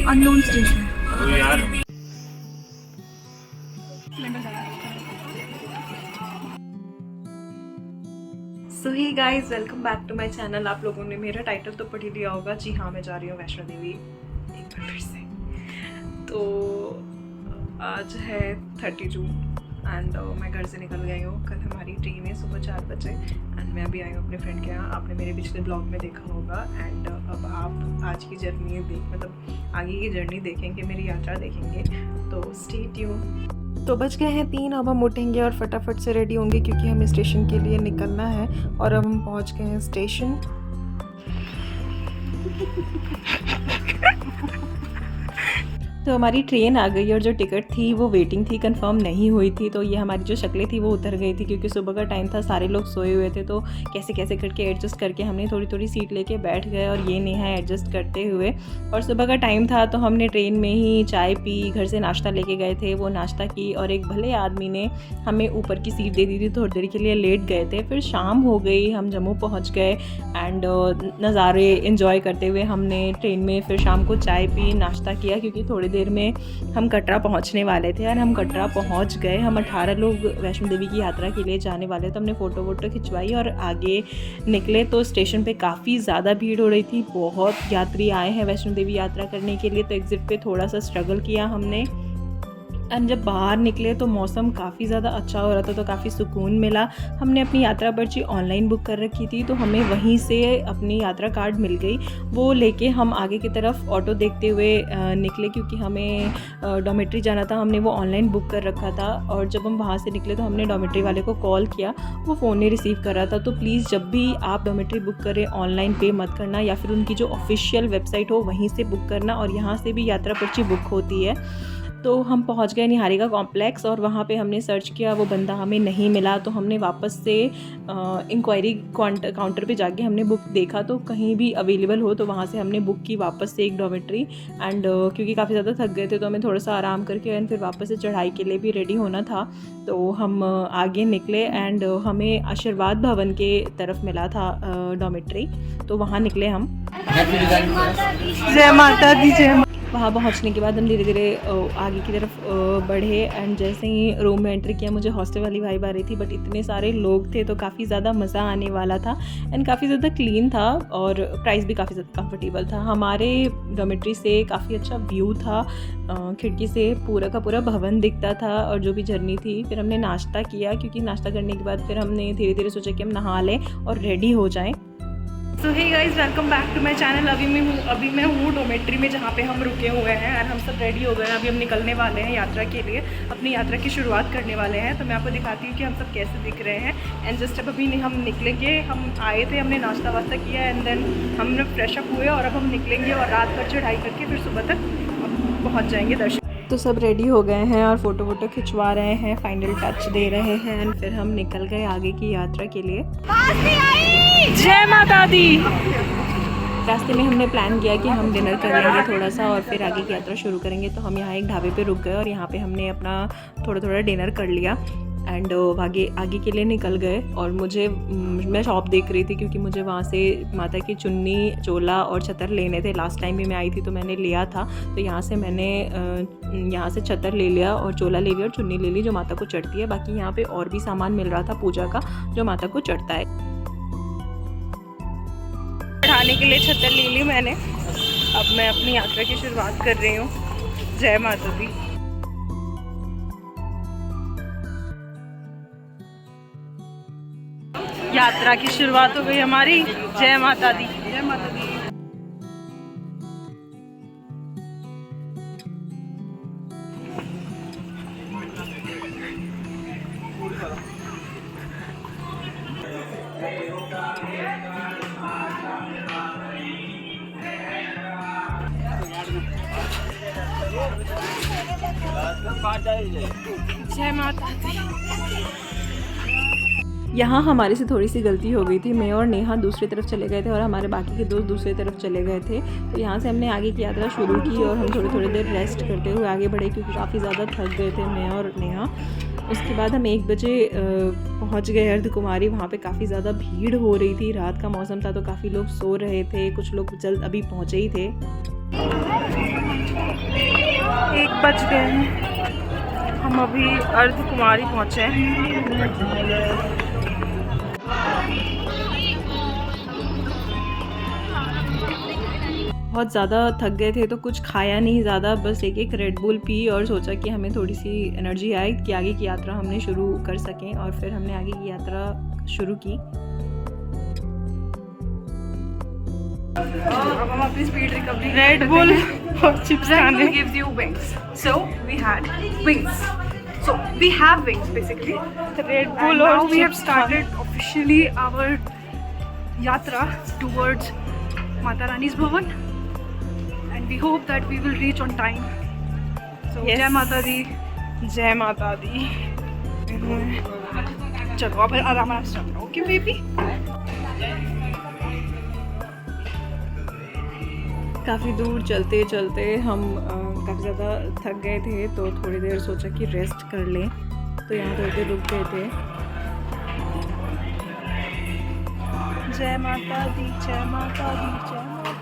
Unknown station. तो यार so hey guys, welcome back to my channel. आप लोगों ने मेरा टाइटल तो पढ़ ही लिया होगा। जी हाँ, मैं जा रही हूँ वैष्णो देवी एक बार फिर से। तो आज है 30 जून एंड मैं घर से निकल गई हूँ। कल हमारी ट्रेन है सुबह 4 बजे एंड मैं अभी आई हूँ अपने फ्रेंड के यहाँ। आपने मेरे पिछले ब्लॉग में देखा होगा एंड अब आप आज की जर्नी मतलब आगे की जर्नी देखेंगे, मेरी यात्रा देखेंगे। तो स्टे ट्यून। तो बज गए हैं 3। अब हम उठेंगे और फटाफट से रेडी होंगे क्योंकि हमें स्टेशन के लिए निकलना है। और अब हम पहुंच गए हैं स्टेशन। तो हमारी ट्रेन आ गई और जो टिकट थी वो वेटिंग थी, कंफर्म नहीं हुई थी। तो ये हमारी जो शक्लें थी वो उतर गई थी क्योंकि सुबह का टाइम था, सारे लोग सोए हुए थे। तो कैसे कैसे करके एडजस्ट करके हमने थोड़ी थोड़ी सीट लेके बैठ गए और ये नेहा एडजस्ट करते हुए। और सुबह का टाइम था तो हमने ट्रेन में ही चाय पी, घर से नाश्ता लेके गए थे, वो नाश्ता की और एक भले आदमी ने हमें ऊपर की सीट दे दी थी। थोड़ी देर के लिए लेट गए थे, फिर शाम हो गई, हम जम्मू पहुँच गए एंड नज़ारे इन्जॉय करते हुए हमने ट्रेन में फिर शाम को चाय पी, नाश्ता किया क्योंकि थोड़ी देर में हम कटरा पहुंचने वाले थे। और हम कटरा पहुंच गए। हम 18 लोग वैष्णो देवी की यात्रा के लिए जाने वाले, तो हमने फ़ोटो वोटो खिंचवाई और आगे निकले। तो स्टेशन पे काफ़ी ज़्यादा भीड़ हो रही थी, बहुत यात्री आए हैं वैष्णो देवी यात्रा करने के लिए। तो एग्ज़िट पे थोड़ा सा स्ट्रगल किया हमने एंड जब बाहर निकले तो मौसम काफ़ी ज़्यादा अच्छा हो रहा था, तो काफ़ी सुकून मिला। हमने अपनी यात्रा पर्ची ऑनलाइन बुक कर रखी थी, तो हमें वहीं से अपनी यात्रा कार्ड मिल गई। वो लेके हम आगे की तरफ ऑटो देखते हुए निकले क्योंकि हमें डॉमेट्री जाना था। हमने वो ऑनलाइन बुक कर रखा था और जब हम वहाँ से निकले तो हमने डॉमेट्री वाले को कॉल किया, वो फ़ोन नहीं रिसीव कर रहा था। तो प्लीज़ जब भी आप डॉमेट्री बुक करें ऑनलाइन पे मत करना, या फिर उनकी जो ऑफिशियल वेबसाइट हो वहीं से बुक करना। और यहाँ से भी यात्रा पर्ची बुक होती है। तो हम पहुंच गए निहारिका कॉम्प्लेक्स और वहाँ पे हमने सर्च किया, वो बंदा हमें नहीं मिला। तो हमने वापस से इंक्वायरी काउंटर पे जाके हमने बुक देखा, तो कहीं भी अवेलेबल हो तो वहाँ से हमने बुक की वापस से एक डॉमेट्री। एंड क्योंकि काफ़ी ज़्यादा थक गए थे तो हमें थोड़ा सा आराम करके एंड फिर वापस से चढ़ाई के लिए भी रेडी होना था। तो हम आगे निकले एंड हमें आशीर्वाद भवन के तरफ मिला था डॉमेट्री, तो वहाँ निकले हम। जय माता दी, जय। वहाँ पहुँचने के बाद हम धीरे धीरे आगे की तरफ बढ़े एंड जैसे ही रूम में एंट्री किया मुझे हॉस्टल वाली वाइब आ रही थी, बट इतने सारे लोग थे तो काफ़ी ज़्यादा मज़ा आने वाला था एंड काफ़ी ज़्यादा क्लीन था और प्राइस भी काफ़ी ज़्यादा कंफर्टेबल था। हमारे डॉमेट्री से काफ़ी अच्छा व्यू था, खिड़की से पूरा का पूरा भवन दिखता था और जो भी जर्नी थी। फिर हमने नाश्ता किया क्योंकि नाश्ता करने के बाद फिर हमने धीरे धीरे सोचा कि हम नहा लें और रेडी हो जाएँ। So hey guys, welcome back to my channel. अभी मैं हूँ डोमेट्री में जहाँ पे हम रुके हुए हैं और हम सब रेडी हो गए हैं। अभी हम निकलने वाले हैं यात्रा के लिए, अपनी यात्रा की शुरुआत करने वाले हैं। तो मैं आपको दिखाती हूँ कि हम सब कैसे दिख रहे हैं। एंड जस्ट अब अभी हम निकलेंगे, हम आए थे, हमने नाश्ता वास्ता किया एंड देन हमने फ्रेश अप हुए और अब हम निकलेंगे और रात भर चढ़ाई करके फिर सुबह तक पहुँच जाएंगे दर्शन। तो सब रेडी हो गए हैं और फ़ोटो वोटो खिंचवा रहे हैं, फाइनल टच दे रहे हैं एंड फिर हम निकल गए आगे की यात्रा के लिए। जय माता दी। रास्ते में हमने प्लान किया कि हम डिनर कर लेंगे थोड़ा सा और फिर आगे की यात्रा शुरू करेंगे। तो हम यहाँ एक ढाबे पे रुक गए और यहाँ पे हमने अपना थोड़ा थोड़ा डिनर कर लिया एंड आगे के लिए निकल गए। और मैं शॉप देख रही थी क्योंकि मुझे वहाँ से माता की चुन्नी, चोला और छतर लेने थे। लास्ट टाइम भी मैं आई थी तो मैंने लिया था, तो यहाँ से मैंने यहाँ से छतर ले लिया और चोला ले लिया और चुन्नी ले ली जो माता को चढ़ती है। बाकी यहाँ पे और भी सामान मिल रहा था पूजा का जो माता को चढ़ता है। चढ़ाने के लिए छतर ले ली मैंने। अब मैं अपनी यात्रा की शुरुआत कर रही हूँ। जय माता दी। यात्रा की शुरुआत हो गई हमारी। जय माता दी, जय माता दी। जय माता दी। यहाँ हमारे से थोड़ी सी गलती हो गई थी। मैं और नेहा दूसरी तरफ चले गए थे और हमारे बाकी के दोस्त दूसरी तरफ चले गए थे। तो यहाँ से हमने आगे की यात्रा शुरू की और हम थोड़ी देर रेस्ट करते हुए आगे बढ़े क्योंकि काफ़ी ज़्यादा थक गए थे मैं और नेहा। उसके बाद हम 1 बजे पहुँच गए अर्धकुमारी। वहाँ पे काफ़ी ज़्यादा भीड़ हो रही थी, रात का मौसम था तो काफ़ी लोग सो रहे थे, कुछ लोग जल्द अभी पहुँचे ही थे। 1 बज गए हैं, हम अभी अर्धकुमारी पहुँचे हैं। बहुत ज़्यादा थक गए थे तो कुछ खाया नहीं ज़्यादा, बस एक रेड बुल पी और सोचा कि हमें थोड़ी सी एनर्जी आए कि आगे की यात्रा हमने शुरू कर सकें, और फिर हमने आगे की यात्रा शुरू की। अब हम अपनी स्पीड रिकवरी रेड बुल और चिप्स खाने। gives you wings, so we had wings, so we have wings basically. Red And bull now और we have chips started officially our yatra towards Mata Rani's Bhavan, and we hope that we will reach on time. So Yes. Jai Mata Di. जय माता दी। चलो अब आराम आराम से चलना, okay baby. काफ़ी दूर चलते चलते हम काफ़ी ज़्यादा थक गए थे, तो थोड़ी देर सोचा कि रेस्ट कर लें, तो यहाँ थोड़ी देर रुक गए थे। जय माता दी, जय माता दी, जय माता दी।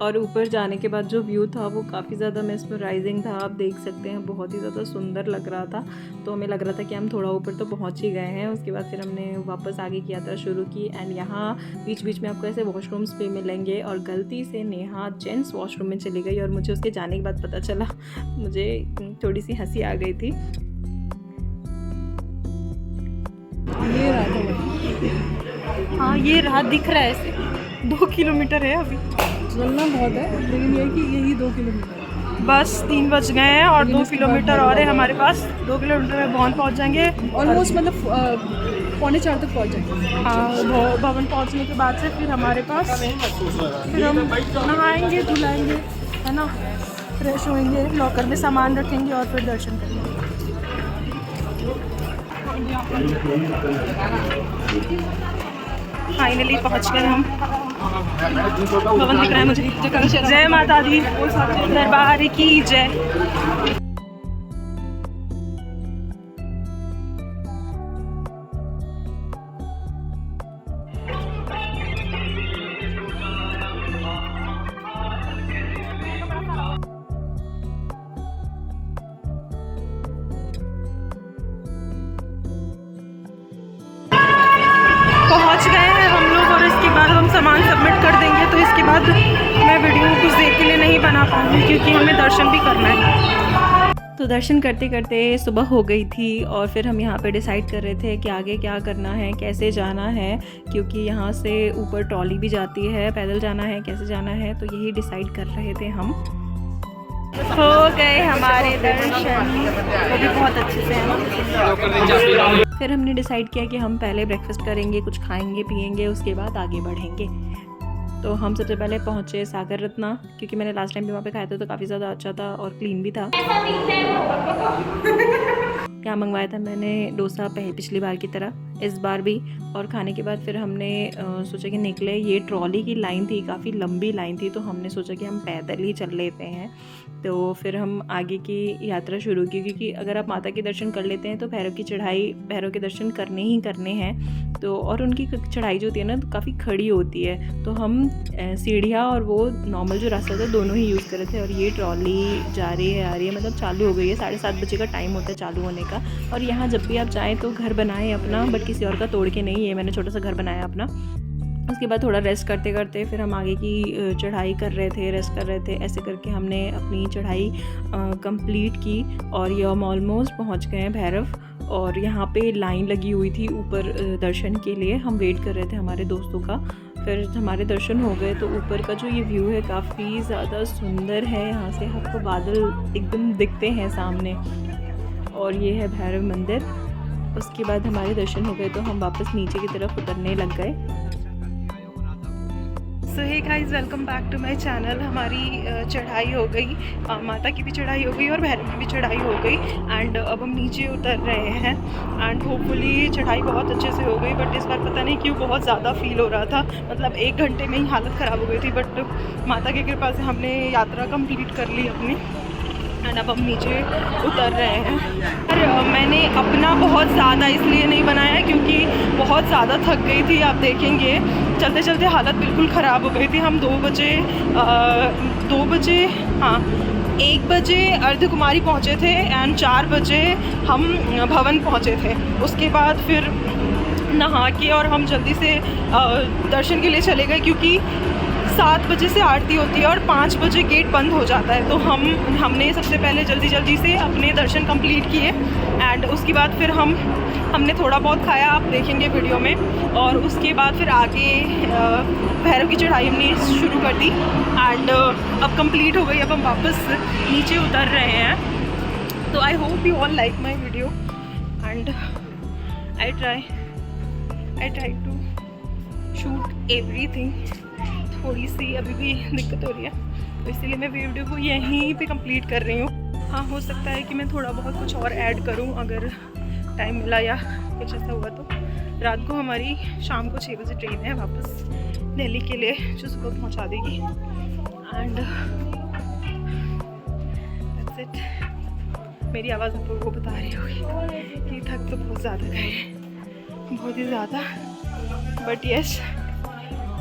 और ऊपर जाने के बाद जो व्यू था वो काफ़ी ज़्यादा मेस्मराइजिंग था, आप देख सकते हैं, बहुत ही ज़्यादा सुंदर लग रहा था। तो हमें लग रहा था कि हम थोड़ा ऊपर तो पहुंच ही गए हैं। उसके बाद फिर हमने वापस आगे की यात्रा शुरू की। एंड यहाँ बीच बीच में आपको ऐसे वॉशरूम्स भी मिलेंगे, और गलती से नेहा जेंट्स वॉशरूम में चली गई और मुझे उसके जाने के बाद पता चला, मुझे थोड़ी सी हंसी आ गई थी। ये रहा, हाँ ये रहा, दिख रहा है ऐसे। 2 किलोमीटर है, अभी चलना बहुत है, लेकिन ये कि यही 2 किलोमीटर। बस 3 बज गए हैं और 2 किलोमीटर और है हमारे पास। 2 किलोमीटर में भवन पहुंच जाएंगे ऑलमोस्ट, मतलब 3:45 तक पहुंच जाएंगे। हाँ, भवन पहुंचने के बाद से फिर हमारे पास, फिर हम नहाएंगे धुलाएंगे, है ना, फ्रेश होएंगे, लॉकर में सामान रखेंगे और फिर दर्शन करेंगे। फाइनली पहुंच गए हम। भवन दिख रहा है मुझे। जय माता दी, दरबार की जय। पहुंच गए हैं हम लोग, और इसके बाद हम सामान सबमिट कर देंगे। तो इसके बाद मैं वीडियो कुछ देर के लिए नहीं बना पाऊंगी, क्योंकि हमें दर्शन भी करना है। तो दर्शन करते करते सुबह हो गई थी, और फिर हम यहाँ पे डिसाइड कर रहे थे कि आगे क्या करना है, कैसे जाना है, क्योंकि यहाँ से ऊपर ट्रॉली भी जाती है, पैदल जाना है, कैसे जाना है, तो यही डिसाइड कर रहे थे हम। हो गए हमारे दर्शन, वो भी बहुत अच्छे से। फिर हमने डिसाइड किया कि हम पहले ब्रेकफास्ट करेंगे, कुछ खाएंगे पिएंगे, उसके बाद आगे बढ़ेंगे। तो हम सबसे पहले पहुँचे सागर रत्ना, क्योंकि मैंने लास्ट टाइम भी वहाँ पे खाया था तो काफ़ी ज़्यादा अच्छा था और क्लीन भी था। क्या मंगवाया था मैंने, डोसा पिछली बार की तरह, इस बार भी। और खाने के बाद फिर हमने सोचा कि निकले। ये ट्रॉली की लाइन थी, काफ़ी लंबी लाइन थी, तो हमने सोचा कि हम पैदल ही चल लेते हैं। तो फिर हम आगे की यात्रा शुरू की, क्योंकि अगर आप माता के दर्शन कर लेते हैं तो भैरव की चढ़ाई, भैरव के दर्शन करने ही करने हैं। तो और उनकी चढ़ाई जो होती है ना, तो काफ़ी खड़ी होती है, तो हम सीढ़ियाँ और वो नॉर्मल जो रास्ता था दोनों ही यूज़ कर रहे थे। और ये ट्रॉली जा रही है, आ रही है, मतलब चालू हो गई है। 7:30 बजे का टाइम होता है चालू होने का। और यहाँ जब भी आप चाहें तो घर बनाएं अपना, बट किसी और का तोड़ के नहीं, ये मैंने छोटा सा घर बनाया अपना। उसके बाद थोड़ा रेस्ट करते करते फिर हम आगे की चढ़ाई कर रहे थे, रेस्ट कर रहे थे। ऐसे करके हमने अपनी चढ़ाई कंप्लीट की, और ये हम ऑलमोस्ट पहुंच गए हैं भैरव। और यहाँ पे लाइन लगी हुई थी ऊपर दर्शन के लिए, हम वेट कर रहे थे हमारे दोस्तों का। फिर हमारे दर्शन हो गए। तो ऊपर का जो ये व्यू है काफ़ी ज़्यादा सुंदर है, यहाँ से आपको बादल एकदम दिखते हैं सामने, और ये है भैरव मंदिर। उसके बाद हमारे दर्शन हो गए तो हम वापस नीचे की तरफ उतरने लग गए। So hey guys, welcome back to my channel. हमारी चढ़ाई हो गई, माता की भी चढ़ाई हो गई और भैरव की भी चढ़ाई हो गई। एंड अब हम नीचे उतर रहे हैं, एंड होपफुली चढ़ाई बहुत अच्छे से हो गई। बट इस बार पता नहीं क्यों बहुत ज़्यादा फील हो रहा था, मतलब 1 घंटे में ही हालत ख़राब हो गई थी। बट माता की कृपा से हमने यात्रा कंप्लीट कर ली अपनी, एंड अब हम नीचे उतर रहे हैं। और मैंने अपना बहुत ज़्यादा इसलिए नहीं बनाया क्योंकि बहुत ज़्यादा थक गई थी। आप देखेंगे चलते चलते हालत बिल्कुल ख़राब हो गई थी। हम 2 बजे हाँ 1 बजे अर्धकुमारी पहुँचे थे एंड 4 बजे हम भवन पहुँचे थे। उसके बाद फिर नहा के और हम जल्दी से दर्शन के लिए चले गए, क्योंकि 7 बजे से आरती होती है और 5 बजे गेट बंद हो जाता है। तो हमने सबसे पहले जल्दी से अपने दर्शन कंप्लीट किए एंड उसके बाद फिर हमने थोड़ा बहुत खाया, आप देखेंगे वीडियो में। और उसके बाद फिर आगे भैरव की चढ़ाई हमने शुरू कर दी एंड अब कंप्लीट हो गई। अब हम वापस नीचे उतर रहे हैं। तो I hope you all like my video and I try to shoot everything. थोड़ी सी अभी भी दिक्कत हो रही है, तो इसीलिए मैं वीडियो को यहीं पे कंप्लीट कर रही हूँ। हाँ, हो सकता है कि मैं थोड़ा बहुत कुछ और ऐड करूँ अगर टाइम मिला या कुछ ऐसा हुआ तो। रात को हमारी शाम को 6 बजे ट्रेन है वापस दिल्ली के लिए, जो सुबह पहुँचा देगी एंड दैट्स इट। मेरी आवाज़ आप लोगों को बता रही होगी कि थक तो बहुत ज़्यादा गए, बहुत ही ज़्यादा, बट यस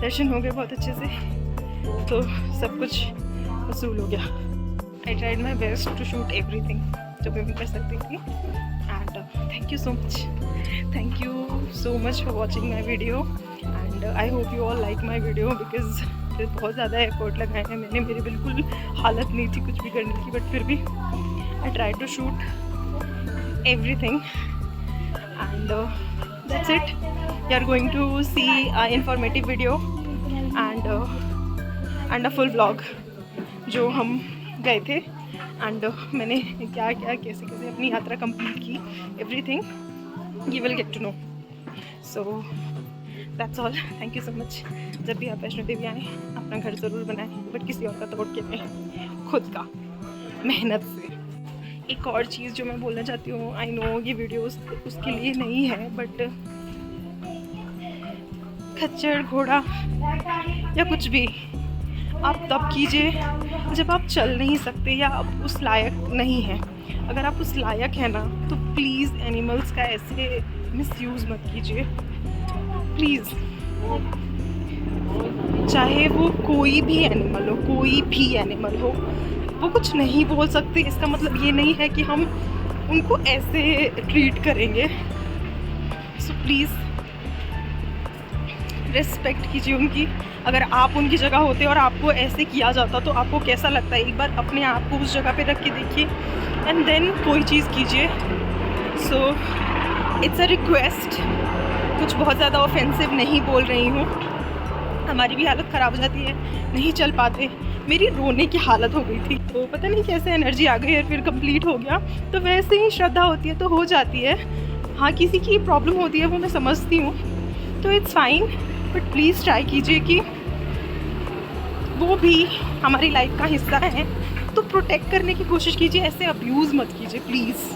दर्शन हो गए बहुत अच्छे से, तो सब कुछ वसूल हो गया। I tried my best to shoot everything जो मैं भी कर सकती थी and thank you so much for watching my video and I hope you all like my video, because बहुत ज़्यादा एफर्ट लगाए हैं मैंने। मेरी बिल्कुल हालत नहीं थी कुछ भी करने की, बट फिर भी I try to shoot everything and that's it. You are going to see an informative video and a full vlog जो हम गए थे एंड मैंने क्या कैसे अपनी यात्रा कंप्लीट की, everything you will get to know. So that's all. Thank you so much. जब भी आप वैष्णो देवी आएँ अपना घर ज़रूर बनाएं, बट किसी और का तोड़ के नहीं, खुद का मेहनत से। एक और चीज़ जो मैं बोलना चाहती हूँ, आई नो ये वीडियो उसके लिए नहीं है, बट खच्चर घोड़ा या कुछ भी आप तब कीजिए जब आप चल नहीं सकते या आप उस लायक नहीं हैं। अगर आप उस लायक हैं ना, तो प्लीज़ एनिमल्स का ऐसे मिसयूज़ मत कीजिए प्लीज़। चाहे वो कोई भी एनिमल हो, वो कुछ नहीं बोल सकते, इसका मतलब ये नहीं है कि हम उनको ऐसे ट्रीट करेंगे। सो प्लीज़ रिस्पेक्ट कीजिए उनकी। अगर आप उनकी जगह होते और आपको ऐसे किया जाता तो आपको कैसा लगता है? एक बार अपने आप को उस जगह पे रख के देखिए एंड देन कोई चीज़ कीजिए। सो इट्स अ रिक्वेस्ट, कुछ बहुत ज़्यादा ऑफेंसिव नहीं बोल रही हूँ। हमारी भी हालत ख़राब हो जाती है, नहीं चल पाते। मेरी रोने की हालत हो गई थी, तो पता नहीं कैसे एनर्जी आ गई और फिर कंप्लीट हो गया। तो वैसे ही श्रद्धा होती है तो हो जाती है। हाँ, किसी की प्रॉब्लम होती है वो मैं समझती हूँ, तो it's fine, but please try कीजिए कि वो भी हमारी लाइफ का हिस्सा है, तो प्रोटेक्ट करने की कोशिश कीजिए, ऐसे अब्यूज़ मत कीजिए प्लीज़।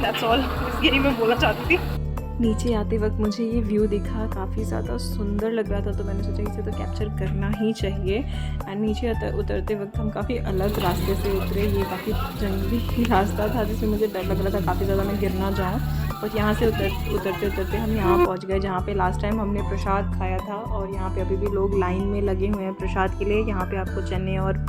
दैट्स ऑल, यही मैं बोलना चाहती थी। नीचे आते वक्त मुझे ये व्यू दिखा, काफ़ी ज़्यादा सुंदर लग रहा था, तो मैंने सोचा इसे तो कैप्चर करना ही चाहिए। एंड नीचे उतरते वक्त हम काफ़ी अलग रास्ते से उतरे। ये काफ़ी जंगली रास्ता था जिसमें मुझे डर लग रहा था काफ़ी ज़्यादा मैं गिर ना जाऊँ। और यहाँ से उतरते हम यहाँ पहुँच गए जहाँ पे लास्ट टाइम हमने प्रसाद खाया था। और यहाँ पे अभी भी लोग लाइन में लगे हुए हैं प्रसाद के लिए। यहाँ पे आपको चने और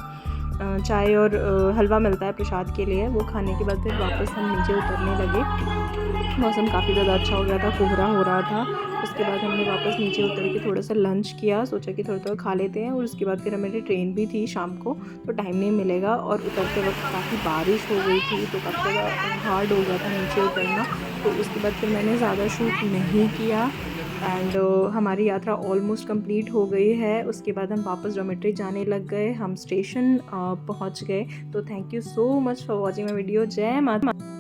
चाय और हलवा मिलता है प्रसाद के लिए। वो खाने के बाद फिर वापस हम नीचे उतरने लगे। मौसम काफ़ी ज़्यादा अच्छा हो गया था, कोहरा हो रहा था। उसके बाद हमने वापस नीचे उतर के थोड़ा सा लंच किया, सोचा कि थोड़ा खा लेते हैं। और उसके बाद फिर हमारी ट्रेन भी थी शाम को, तो टाइम नहीं मिलेगा। और उतरते वक्त काफ़ी बारिश हो गई थी, तो काफ़ी ज़्यादा हार्ड हो गया था नीचे उतरना। तो उसके बाद फिर मैंने ज़्यादा शूट नहीं किया एंड हमारी यात्रा ऑलमोस्ट कंप्लीट हो गई है। उसके बाद हम वापस डॉर्मेट्री जाने लग गए, हम स्टेशन पहुंच गए। तो thank you so much for watching my video. जय माता।